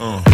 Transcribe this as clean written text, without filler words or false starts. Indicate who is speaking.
Speaker 1: Damn.